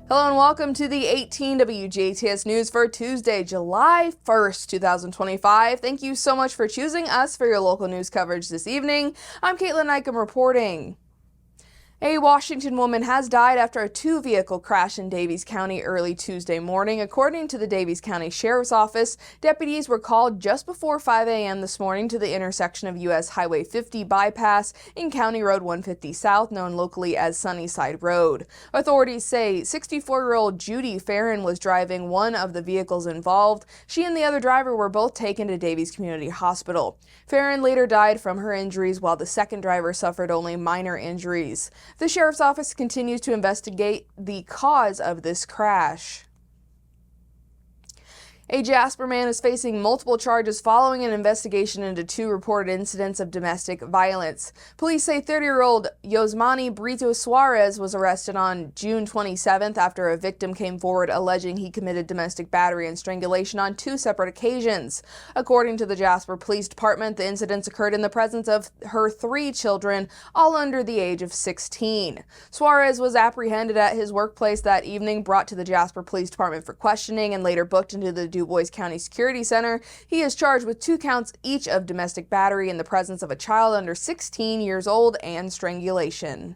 Hello and welcome to the 18 WJTS News for Tuesday, July 1st, 2025. Thank you so much for choosing us for your local news coverage this evening. I'm Kaitlyn Neukam reporting. A Washington woman has died after a two-vehicle crash in Daviess County early Tuesday morning. According to the Daviess County Sheriff's Office, deputies were called just before 5 a.m. this morning to the intersection of U.S. Highway 50 bypass in County Road 150 South, known locally as Sunnyside Road. Authorities say 64-year-old Judy Farron was driving one of the vehicles involved. She and the other driver were both taken to Daviess Community Hospital. Farron later died from her injuries, while the second driver suffered only minor injuries. The Sheriff's Office continues to investigate the cause of this crash. A Jasper man is facing multiple charges following an investigation into two reported incidents of domestic violence. Police say 30-year-old Yosmani Brito Suarez was arrested on June 27th after a victim came forward alleging he committed domestic battery and strangulation on two separate occasions. According to the Jasper Police Department, the incidents occurred in the presence of her three children, all under the age of 16. Suarez was apprehended at his workplace that evening, brought to the Jasper Police Department for questioning, and later booked into the Du Bois County Security Center. He is charged with 2 counts each of domestic battery in the presence of a child under 16 years old and strangulation.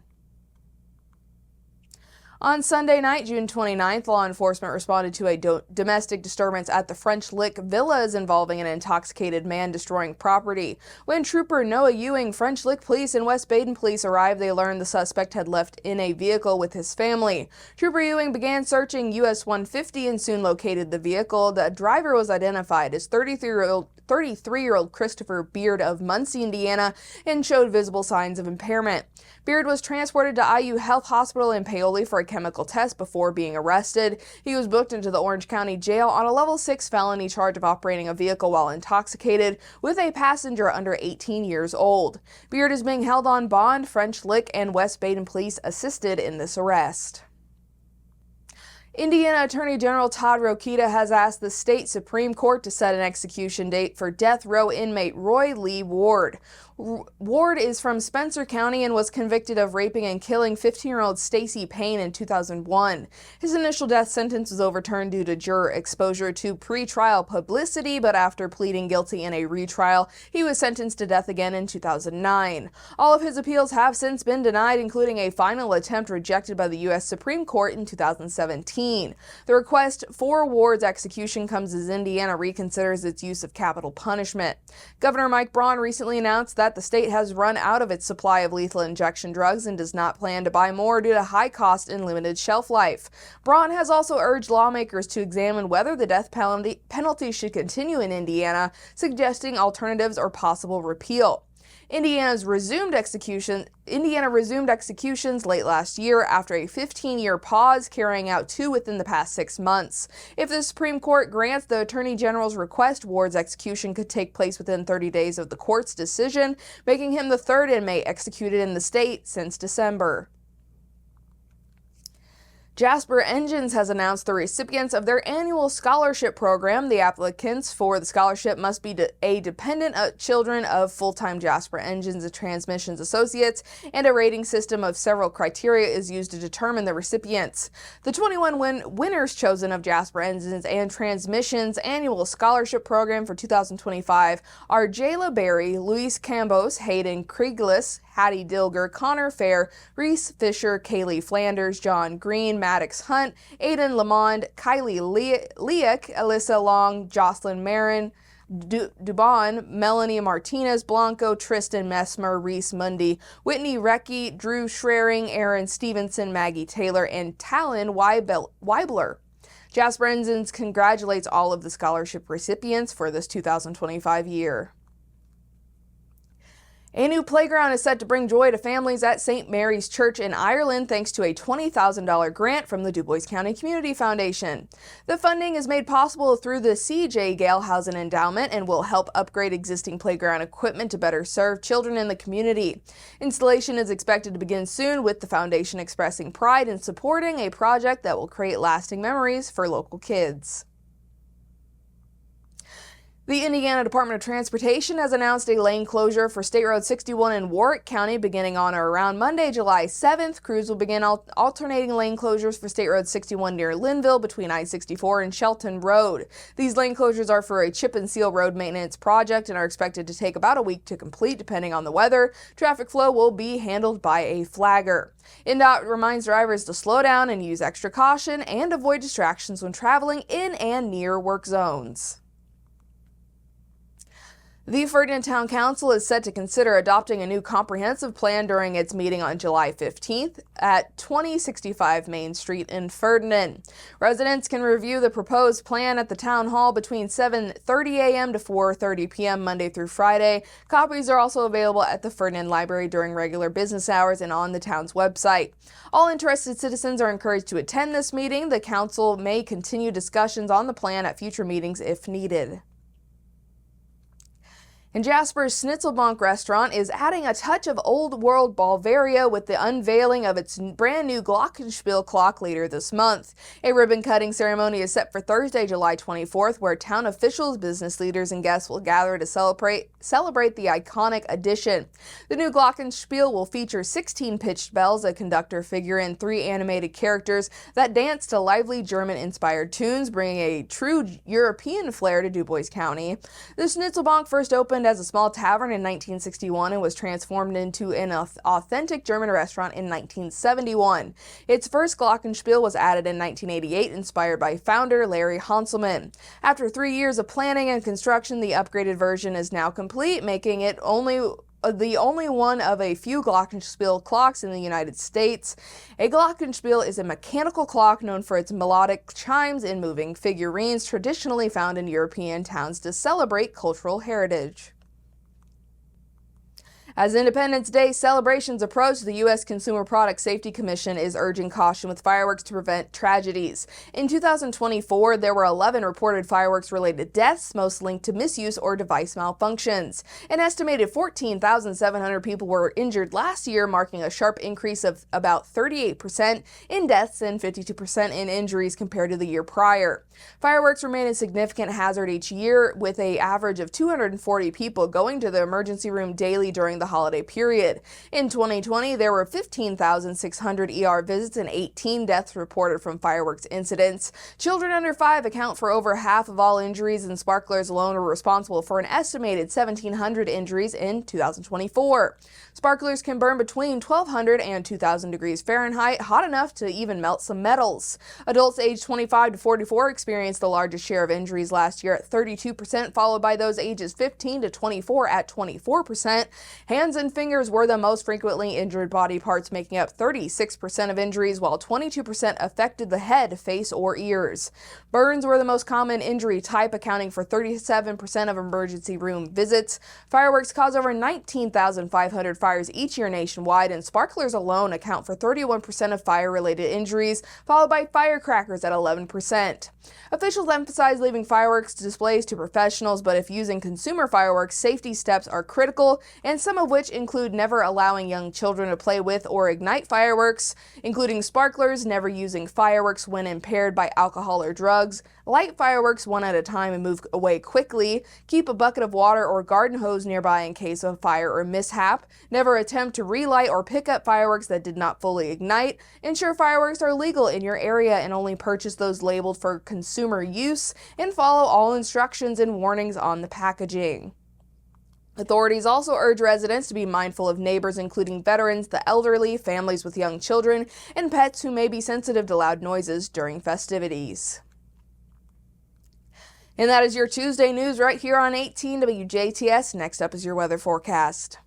On Sunday night, June 29th, law enforcement responded to a domestic disturbance at the French Lick Villas involving an intoxicated man destroying property. When Trooper Noah Ewing, French Lick Police, and West Baden Police arrived, they learned the suspect had left in a vehicle with his family. Trooper Ewing began searching US 150 and soon located the vehicle. The driver was identified as 33-year-old Christopher Beard of Muncie, Indiana, and showed visible signs of impairment. Beard was transported to IU Health Hospital in Paoli for a chemical test before being arrested. He was booked into the Orange County Jail on a level 6 felony charge of operating a vehicle while intoxicated with a passenger under 18 years old. Beard is being held on bond. French Lick and West Baden Police assisted in this arrest. Indiana Attorney General Todd Rokita has asked the state Supreme Court to set an execution date for death row inmate Roy Lee Ward. Ward is from Spencer County and was convicted of raping and killing 15-year-old Stacey Payne in 2001. His initial death sentence was overturned due to juror exposure to pre-trial publicity, but after pleading guilty in a retrial, he was sentenced to death again in 2009. All of his appeals have since been denied, including a final attempt rejected by the U.S. Supreme Court in 2017. The request for Ward's execution comes as Indiana reconsiders its use of capital punishment. Governor Mike Braun recently announced that the state has run out of its supply of lethal injection drugs and does not plan to buy more due to high cost and limited shelf life. Braun has also urged lawmakers to examine whether the death penalty should continue in Indiana, suggesting alternatives or possible repeal. Indiana resumed executions late last year after a 15-year pause, carrying out 2 within the past 6 months. If the Supreme Court grants the Attorney General's request, Ward's execution could take place within 30 days of the court's decision, making him the 3rd inmate executed in the state since December. Jasper Engines has announced the recipients of their annual scholarship program. The applicants for the scholarship must be a dependent of children of full-time Jasper Engines Transmissions associates, and a rating system of several criteria is used to determine the recipients. The 21 winners chosen of Jasper Engines and Transmissions annual scholarship program for 2025 are Jayla Berry, Luis Campos, Hayden Krieglis, Hattie Dilger, Connor Fair, Reese Fisher, Kaylee Flanders, John Green, Maddox Hunt, Aiden Lamond, Kylie Leak, Alyssa Long, Jocelyn Marin, Dubon, Melanie Martinez Blanco, Tristan Messmer, Reese Mundy, Whitney Recke, Drew Schraring, Aaron Stevenson, Maggie Taylor, and Talon Weibler. Jasper Engines congratulates all of the scholarship recipients for this 2025 year. A new playground is set to bring joy to families at St. Mary's Church in Ireland thanks to a $20,000 grant from the Du Bois County Community Foundation. The funding is made possible through the C.J. Galehausen Endowment and will help upgrade existing playground equipment to better serve children in the community. Installation is expected to begin soon, with the foundation expressing pride in supporting a project that will create lasting memories for local kids. The Indiana Department of Transportation has announced a lane closure for State Road 61 in Warwick County beginning on or around Monday, July 7th. Crews will begin alternating lane closures for State Road 61 near Linville between I-64 and Shelton Road. These lane closures are for a chip and seal road maintenance project and are expected to take about a week to complete depending on the weather. Traffic flow will be handled by a flagger. INDOT reminds drivers to slow down and use extra caution and avoid distractions when traveling in and near work zones. The Ferdinand Town Council is set to consider adopting a new comprehensive plan during its meeting on July 15th at 2065 Main Street in Ferdinand. Residents can review the proposed plan at the town hall between 7:30 a.m. to 4:30 p.m. Monday through Friday. Copies are also available at the Ferdinand Library during regular business hours and on the town's website. All interested citizens are encouraged to attend this meeting. The council may continue discussions on the plan at future meetings if needed. And Jasper's Schnitzelbank restaurant is adding a touch of old world Bavaria with the unveiling of its brand new Glockenspiel clock later this month. A ribbon cutting ceremony is set for Thursday, July 24th, where town officials, business leaders, and guests will gather to celebrate the iconic addition. The new Glockenspiel will feature 16 pitched bells, a conductor figure, and 3 animated characters that dance to lively German-inspired tunes, bringing a true European flair to Dubois County. The Schnitzelbank first opened as a small tavern in 1961 and was transformed into an authentic German restaurant in 1971. Its first Glockenspiel was added in 1988, inspired by founder Larry Hanselman. After 3 years of planning and construction, the upgraded version is now complete, making it the only one of a few Glockenspiel clocks in the United States. A Glockenspiel is a mechanical clock known for its melodic chimes and moving figurines traditionally found in European towns to celebrate cultural heritage. As Independence Day celebrations approach, the U.S. Consumer Product Safety Commission is urging caution with fireworks to prevent tragedies. In 2024, there were 11 reported fireworks-related deaths, most linked to misuse or device malfunctions. An estimated 14,700 people were injured last year, marking a sharp increase of about 38% in deaths and 52% in injuries compared to the year prior. Fireworks remain a significant hazard each year, with an average of 240 people going to the emergency room daily during the holiday period. In 2020, there were 15,600 ER visits and 18 deaths reported from fireworks incidents. Children under 5 account for over half of all injuries, and sparklers alone were responsible for an estimated 1,700 injuries in 2024. Sparklers can burn between 1,200 and 2,000 degrees Fahrenheit, hot enough to even melt some metals. Adults aged 25 to 44 experienced the largest share of injuries last year at 32%, followed by those ages 15 to 24 at 24%. Hands and fingers were the most frequently injured body parts, making up 36% of injuries, while 22% affected the head, face, or ears. Burns were the most common injury type, accounting for 37% of emergency room visits. Fireworks cause over 19,500 fires each year nationwide, and sparklers alone account for 31% of fire-related injuries, followed by firecrackers at 11%. Officials emphasize leaving fireworks displays to professionals, but if using consumer fireworks, safety steps are critical, and some of which include never allowing young children to play with or ignite fireworks, including sparklers, never using fireworks when impaired by alcohol or drugs, light fireworks one at a time and move away quickly, keep a bucket of water or garden hose nearby in case of fire or mishap, never attempt to relight or pick up fireworks that did not fully ignite, ensure fireworks are legal in your area and only purchase those labeled for consumer use, and follow all instructions and warnings on the packaging. Authorities also urge residents to be mindful of neighbors, including veterans, the elderly, families with young children, and pets who may be sensitive to loud noises during festivities. And that is your Tuesday news right here on 18 WJTS. Next up is your weather forecast.